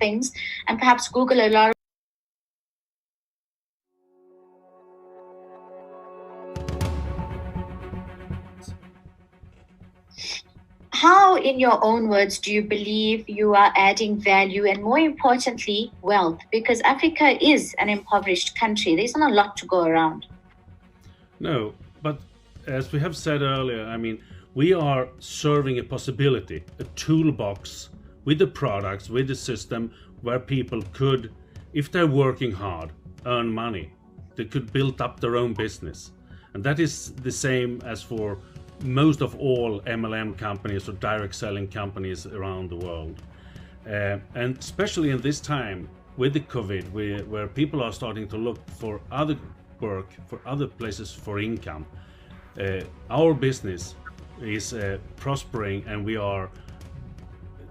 things and perhaps Google a lot of How, in your own words, do you believe you are adding value and, more importantly, wealth? Because Africa is an impoverished country. There's not a lot to go around. No, but as we have said earlier, I mean, we are serving a possibility, a toolbox with the products, with the system where people could, if they're working hard, earn money. They could build up their own business. And that is the same as for most of all MLM companies or direct selling companies around the world. And especially in this time with the COVID, where people are starting to look for other work, for other places for income, our business is prospering, and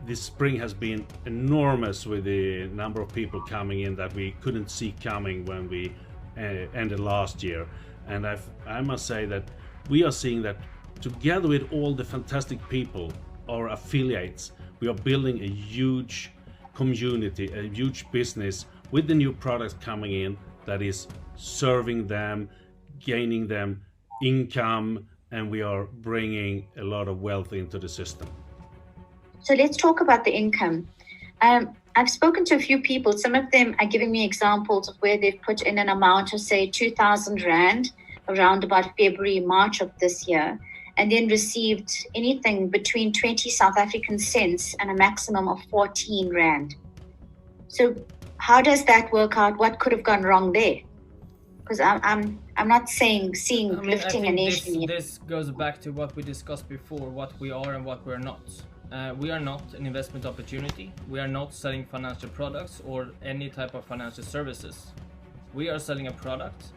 this spring has been enormous with the number of people coming in that we couldn't see coming when we ended last year. And I must say that we are seeing that together with all the fantastic people, our affiliates, we are building a huge community, a huge business with the new products coming in that is serving them, gaining them income, and we are bringing a lot of wealth into the system. So let's talk about the income. I've spoken to a few people. Some of them are giving me examples of where they've put in an amount of, say, 2,000 Rand around about February, March of this year, and then received anything between 20 South African cents and a maximum of 14 Rand. So how does that work out? What could have gone wrong there? Because I'm not seeing lifting a nation. This goes back to what we discussed before, what we are and what we're not. We are not an investment opportunity. We are not selling financial products or any type of financial services. We are selling a product.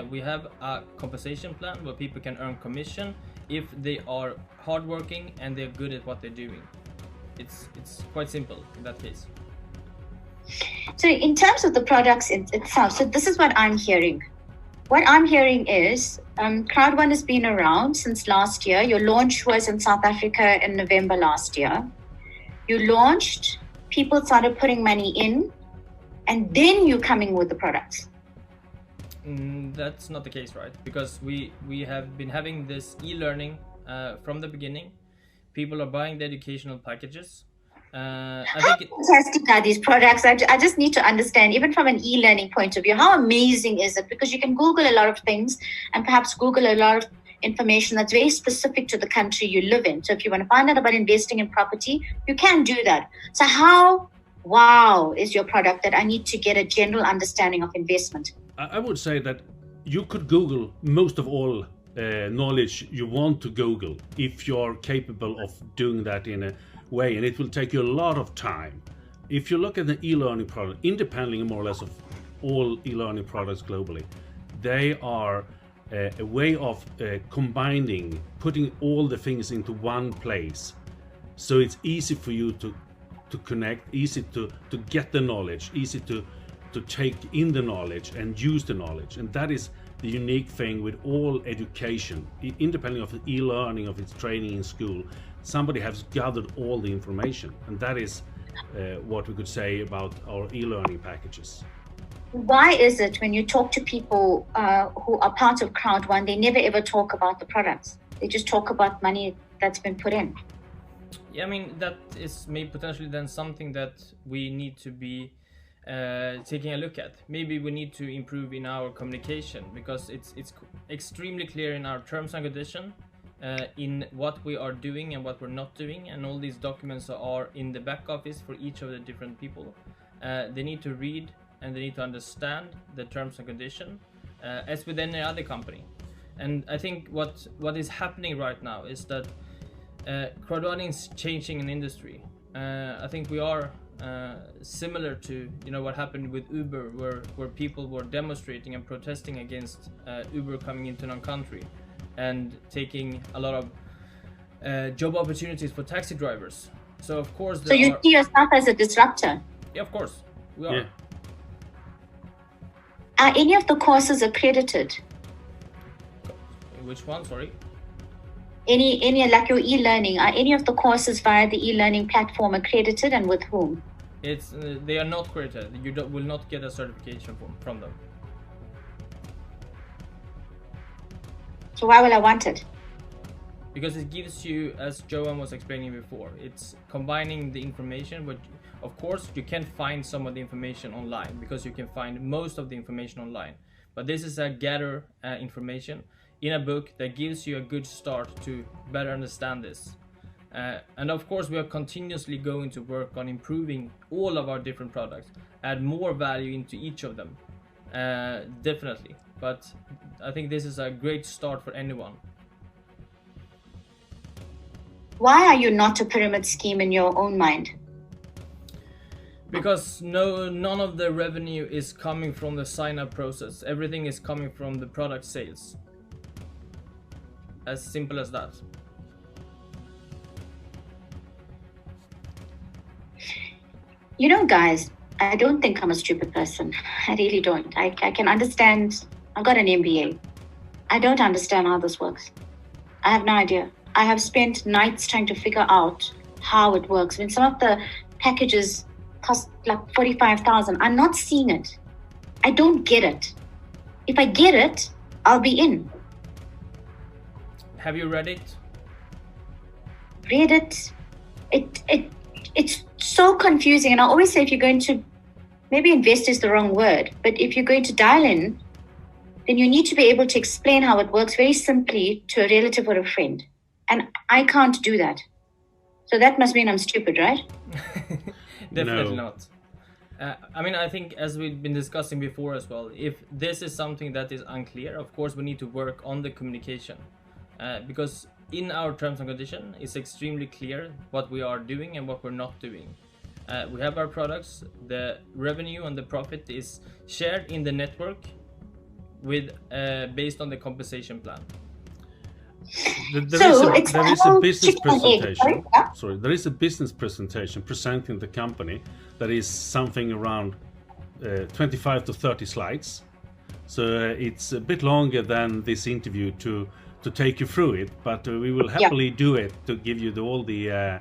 We have a compensation plan where people can earn commission if they are hardworking and they're good at what they're doing. It's quite simple in that case. So in terms of the products itself, so this is what I'm hearing. What I'm hearing is Crowd1 has been around since last year. Your launch was in South Africa in November last year. You launched, people started putting money in, and then you're coming with the products. That's not the case, right? Because we have been having this e-learning from the beginning. People are buying the educational packages. How fantastic are these products? I just need to understand, even from an e-learning point of view, how amazing is it? Because you can Google a lot of things and perhaps Google a lot of information that's very specific to the country you live in. So if you want to find out about investing in property, you can do that. So how wow is your product that I need to get a general understanding of investment? I would say that you could Google most of all knowledge you want to Google if you're capable of doing that in a way, and it will take you a lot of time. If you look at the e-learning product, independently more or less of all e-learning products globally, they are a way of combining, putting all the things into one place. So it's easy for you to connect, easy to get the knowledge, easy to take in the knowledge and use the knowledge. And that is the unique thing with all education, independently of the e-learning, of its training in school. Somebody has gathered all the information, and that is what we could say about our e-learning packages. Why is it when you talk to people who are part of Crowd1, they never ever talk about the products? They just talk about money that's been put in. Yeah, I mean, that is maybe potentially then something that we need to be taking a look at. Maybe we need to improve in our communication, because it's extremely clear in our terms and conditions in what we are doing and what we're not doing, and all these documents are in the back office for each of the different people. They need to read and they need to understand the terms and conditions as with any other company. And I think what is happening right now is that crowd1 is changing an industry. I think we are similar to what happened with Uber, where people were demonstrating and protesting against Uber coming into our country and taking a lot of job opportunities for taxi drivers. So of course so you see yourself as a disruptor? Yeah, of course we are. Yeah. Are any of the courses accredited? Which one, sorry? Any like your e-learning, are any of the courses via the e-learning platform accredited, and with whom? It's they are not accredited. You will not get a certification from them. So why will I want it? Because it gives you, as Johan was explaining before, it's combining the information, but of course you can find some of the information online, because you can find most of the information online. But this is a gather information in a book that gives you a good start to better understand this. And of course we are continuously going to work on improving all of our different products, add more value into each of them, definitely. But I think this is a great start for anyone. Why are you not a pyramid scheme in your own mind? Because none of the revenue is coming from the sign-up process. Everything is coming from the product sales. As simple as that. You know, guys, I don't think I'm a stupid person. I really don't. I can understand. I've got an MBA. I don't understand how this works. I have no idea. I have spent nights trying to figure out how it works. When some of the packages cost like 45,000, I'm not seeing it. I don't get it. If I get it, I'll be in. Have you read it? Read it. It's so confusing. And I always say, if you're going to, maybe invest is the wrong word, but if you're going to dial in, then you need to be able to explain how it works very simply to a relative or a friend. And I can't do that. So that must mean I'm stupid, right? Definitely not. I mean, I think, as we've been discussing before as well, if this is something that is unclear, of course we need to work on the communication. Because in our terms and conditions, it's extremely clear what we are doing and what we're not doing. We have our products, the revenue and the profit is shared in the network with based on the compensation plan. There is a business presentation. Sorry, there is a business presentation presenting the company that is something around 25 to 30 slides. So it's a bit longer than this interview to take you through it, but we will happily do it to give you all the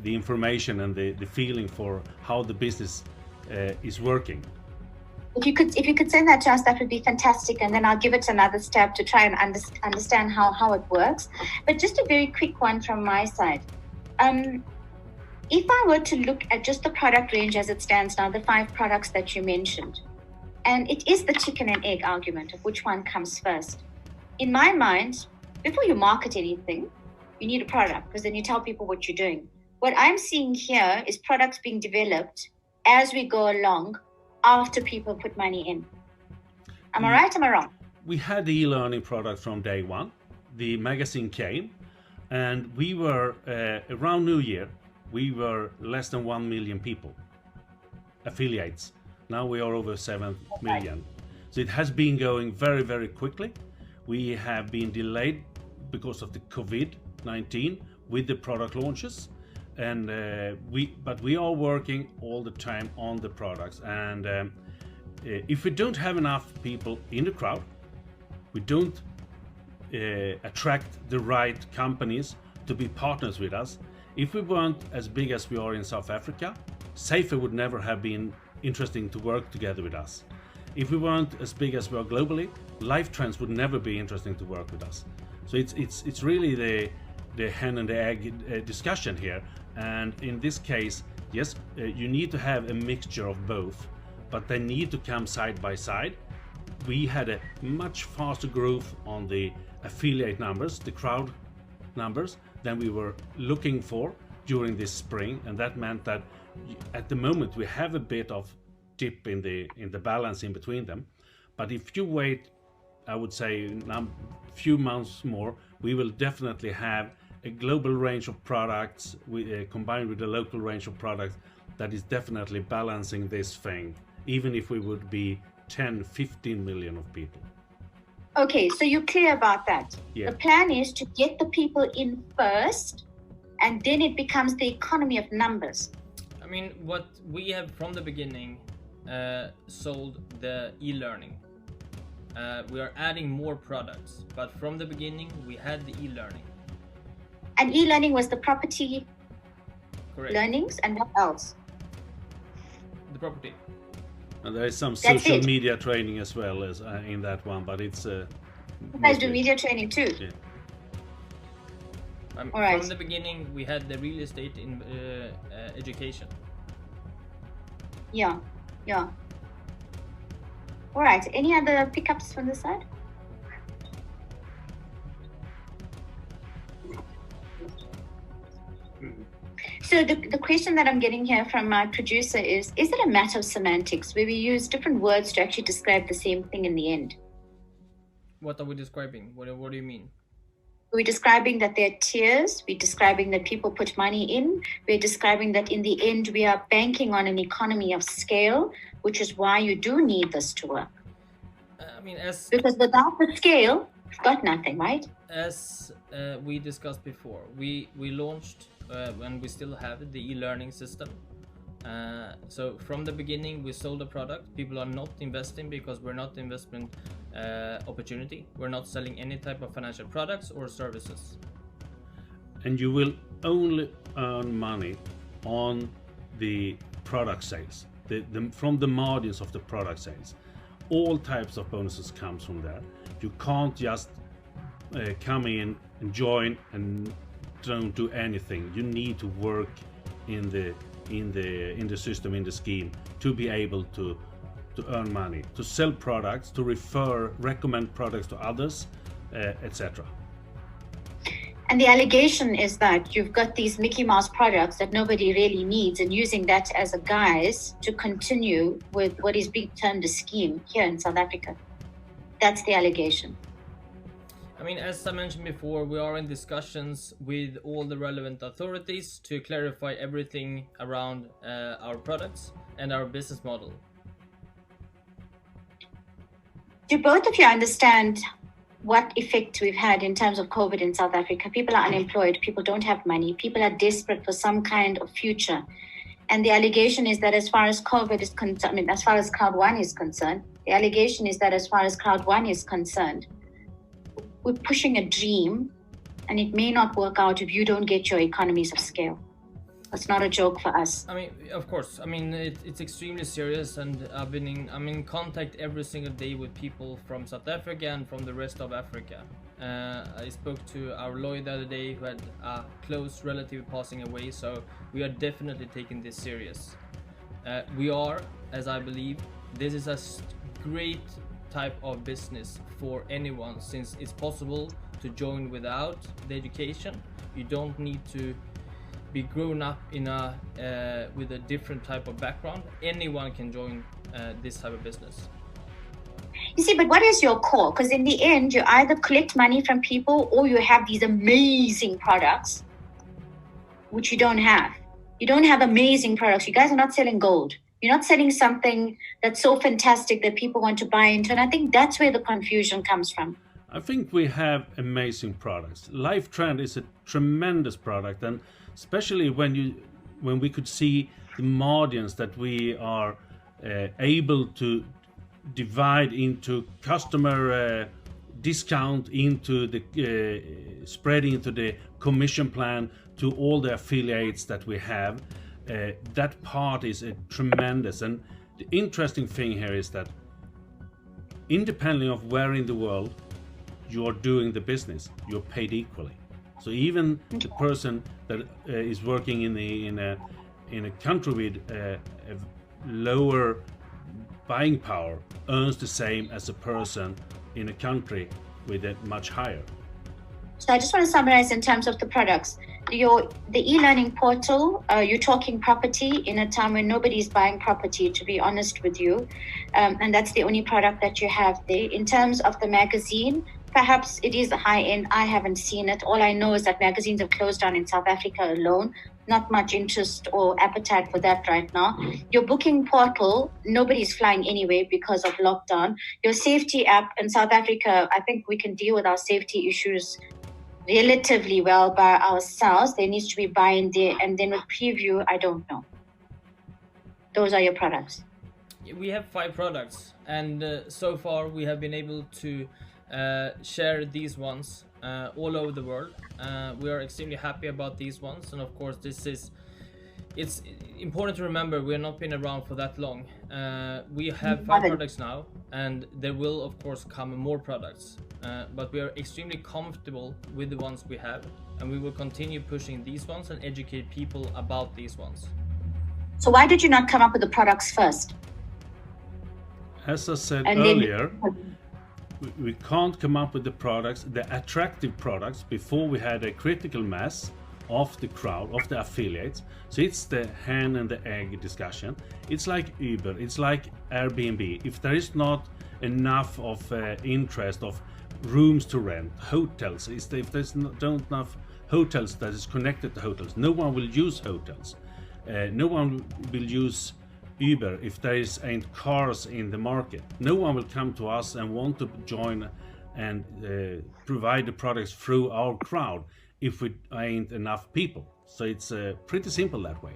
information and the feeling for how the business is working. If you could send that to us, that would be fantastic, and then I'll give it another step to try and understand how it works. But just a very quick one from my side. If I were to look at just the product range as it stands now, the 5 products that you mentioned, and it is the chicken and egg argument of which one comes first. In my mind, before you market anything, you need a product, because then you tell people what you're doing. What I'm seeing here is products being developed as we go along, after people put money in. Am I right? Am I wrong? We had the e-learning product from day one. The magazine came, and we were around New Year. We were less than 1 million people, affiliates. Now we are over 7 million. So it has been going very, very quickly. We have been delayed because of the COVID-19 with the product launches. And but we are working all the time on the products, and if we don't have enough people in the crowd, we don't attract the right companies to be partners with us. If we weren't as big as we are in South Africa, Safer would never have been interesting to work together with us. If we weren't as big as we are globally, Life Trends would never be interesting to work with us. So it's really the hen and the egg discussion here. And in this case, yes, you need to have a mixture of both, but they need to come side by side. We had a much faster growth on the affiliate numbers, the crowd numbers, than we were looking for during this spring, and that meant that at the moment we have a bit of dip in the balance in between them. But if you wait, I would say a few months more, we will definitely have a global range of products combined with a local range of products that is definitely balancing this thing, even if we would be 10-15 million of people. Okay, so you're clear about that. Yeah. The plan is to get the people in first, and then it becomes the economy of numbers. I mean, what we have from the beginning sold the e-learning. We are adding more products, but from the beginning we had the e-learning. And e-learning was the property Correct. learnings, and what else? the property. And there is some social media training as well as in that one, but it's you guys do media training too. Yeah. All right. From the beginning, we had the real estate in education. Yeah. All right. Any other pickups from the side? So the question that I'm getting here from my producer is it a matter of semantics where we use different words to actually describe the same thing in the end? What are we describing? What do you mean? We're describing that there are tiers. We're describing that people put money in. We're describing that in the end, we are banking on an economy of scale, which is why you do need this to work. Because without the scale, you've got nothing, right? As we discussed before, we launched when we still have the e-learning system. So from the beginning, we sold a product. People are not investing because we're not investment opportunity. We're not selling any type of financial products or services. And you will only earn money on the product sales, from the margins of the product sales. All types of bonuses comes from there. You can't just come in and join and don't do anything. You need to work in the system, in the scheme, to be able to earn money, to sell products, to recommend products to others, etc. And the allegation is that you've got these Mickey Mouse products that nobody really needs and using that as a guise to continue with what is being termed a scheme here in South Africa. That's the allegation. I mean, as I mentioned before, we are in discussions with all the relevant authorities to clarify everything around our products and our business model. Do both of you understand what effect we've had in terms of COVID in South Africa? People are unemployed, people don't have money, people are desperate for some kind of future. And the allegation is that as far as COVID is concerned, I mean, as far as crowd1 is concerned, the allegation is that as far as crowd1 is concerned, we're pushing a dream and it may not work out if you don't get your economies of scale. It's not a joke for us. I mean, of course. I mean, it's extremely serious, and I'm in contact every single day with people from South Africa and from the rest of Africa. I spoke to our lawyer the other day who had a close relative passing away, so we are definitely taking this serious. We are, as I believe, this is a great type of business for anyone, since it's possible to join without the education. You don't need to be grown up in with a different type of background. Anyone can join this type of business. You see, but what is your core? Because in the end, you either collect money from people or you have these amazing products, which you don't have. You don't have amazing products. You guys are not selling gold. You're not selling something that's so fantastic that people want to buy into. And I think that's where the confusion comes from. I think we have amazing products. LifeTrend is a tremendous product, and especially when we could see the margins that we are able to divide into customer discount, into the spread into the commission plan to all the affiliates that we have. That part is a tremendous, and the interesting thing here is that independently of where in the world you're doing the business, you're paid equally. So even the person that is working in a country with a lower buying power earns the same as a person in a country with a much higher. So I just want to summarize in terms of the products. The e-learning portal, you're talking property in a time when nobody's buying property, to be honest with you. And that's the only product that you have there. In terms of the magazine, perhaps it is high end. I haven't seen it. All I know is that magazines have closed down in South Africa alone. Not much interest or appetite for that right now. Your booking portal, nobody's flying anyway because of lockdown. Your safety app in South Africa, I think we can deal with our safety issues relatively well by ourselves. There needs to be buy-in there. And then with preview, I don't know. Those are your products. We have 5 products, and so far we have been able to share these ones all over the world. We are extremely happy about these ones, and of course this is it's important to remember we have not been around for that long. We have 5 products now, and there will of course come more products, but we are extremely comfortable with the ones we have, and we will continue pushing these ones and educate people about these ones. So why did you not come up with the products first? As I said earlier, we can't come up with the products, the attractive products, before we had a critical mass of the crowd, of the affiliates. So it's the hen and the egg discussion. It's like Uber, it's like Airbnb. If there is not enough of interest of rooms to rent, hotels, if there's not enough hotels that is connected to hotels, no one will use hotels. No one will use Uber if there ain't cars in the market. No one will come to us and want to join and provide the products through our crowd if we ain't enough people. So it's pretty simple that way.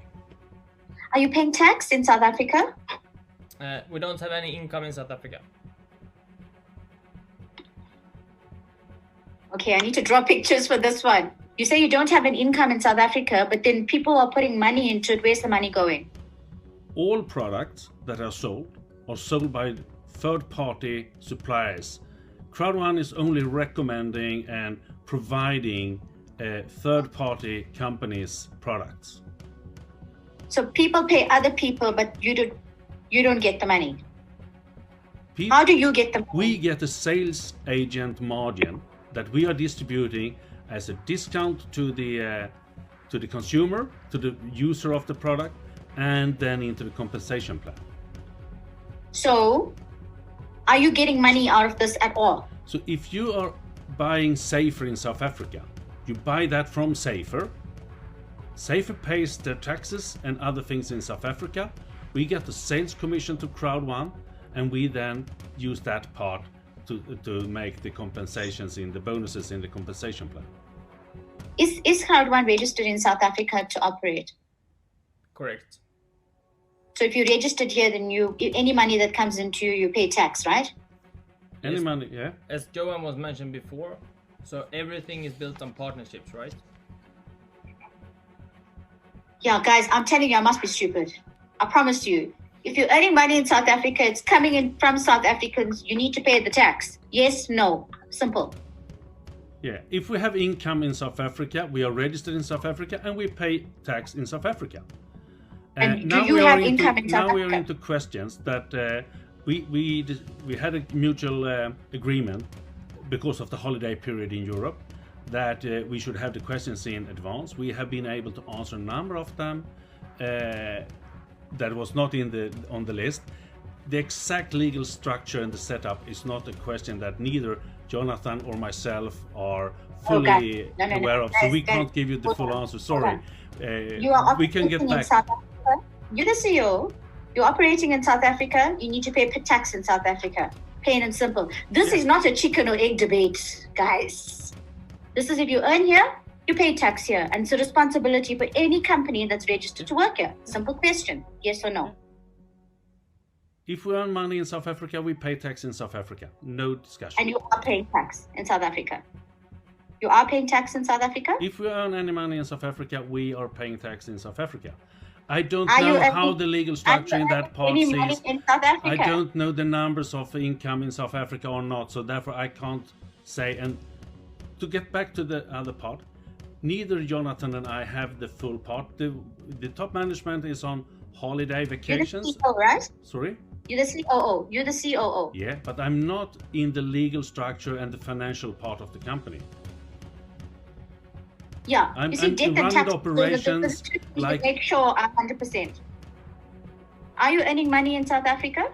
Are you paying tax in South Africa? We don't have any income in South Africa. Okay, I need to draw pictures for this one. You say you don't have an income in South Africa, but then people are putting money into it. Where's the money going? All products that are sold by third-party suppliers. Crowd1 is only recommending and providing third-party companies' products. So people pay other people, but you don't get the money. How do you get the money? We get a sales agent margin that we are distributing as a discount to the consumer, to the user of the product, and then into the compensation plan. So, are you getting money out of this at all? So if you are buying Safer in South Africa, you buy that from Safer. Safer pays their taxes and other things in South Africa. We get the sales commission to Crowd1, and we then use that part to make the compensations in the bonuses in the compensation plan. Is Crowd1 registered in South Africa to operate? Correct. So if you registered here, then any money that comes into you pay tax, right? Any money, yeah. As Johan was mentioned before, so everything is built on partnerships, right? Yeah, guys, I'm telling you, I must be stupid. I promise you. If you're earning money in South Africa, it's coming in from South Africans, you need to pay the tax. Yes, no, simple. Yeah, if we have income in South Africa, we are registered in South Africa, and we pay tax in South Africa. And do you have income in South Africa? Now we are into questions that we had a mutual agreement because of the holiday period in Europe that we should have the questions in advance. We have been able to answer a number of them that was not on the list. The exact legal structure and the setup is not a question that neither Jonathan or myself are fully aware of, so we can't give you the full answer. Sorry. We can get back. You're the CEO. You're operating in South Africa. You need to pay tax in South Africa. Plain and simple. This is not a chicken or egg debate, guys. This is if you earn here, you pay tax here. And it's a responsibility for any company that's registered to work here. Simple question. Yes or no? If we earn money in South Africa, we pay tax in South Africa. No discussion. And you are paying tax in South Africa. You are paying tax in South Africa? If we earn any money in South Africa, we are paying tax in South Africa. I don't know how the legal structure in that part is. I don't know the numbers of income in South Africa or not, so therefore I can't say. And to get back to the other part, neither Jonathan and I have the full part. The top management is on holiday vacations. You're the CEO, right? Sorry? You're the COO. You're the COO. Yeah, but I'm not in the legal structure and the financial part of the company. Yeah, I'm debt and tax operations like make sure 100%. Are you earning money in South Africa?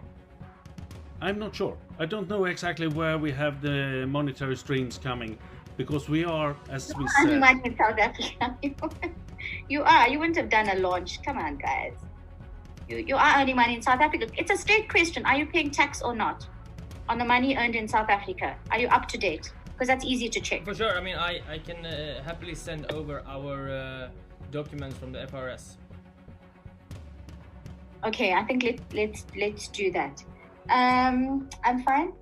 I'm not sure. I don't know exactly where we have the monetary streams coming, because we are, as we said, earning money in South Africa. You are. You wouldn't have done a launch. Come on, guys. You are earning money in South Africa. It's a straight question. Are you paying tax or not on the money earned in South Africa? Are you up to date? Because that's easy to check. For sure. I mean, I can happily send over our documents from the FRS. Okay, I think let's do that. I'm fine.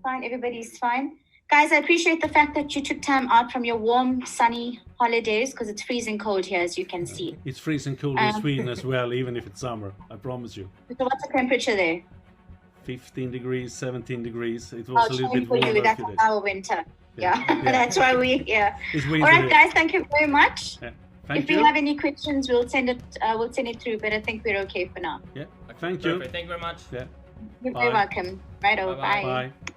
Everybody's fine. Guys, I appreciate the fact that you took time out from your warm, sunny holidays, because it's freezing cold here, as you can see. It's freezing cold in Sweden as well, even if it's summer, I promise you. So what's the temperature there? 15 degrees, 17 degrees. It was a little bit for warmer. you. That's our winter. Yeah. That's why we, It's All winter right, here. guys, thank you very much. Yeah. If we have any questions, we'll send it through, but I think we're okay for now. Yeah, thank you. Perfect. Thank you very much. Yeah. You're Bye. very welcome. Righto, Bye-bye. bye. Bye.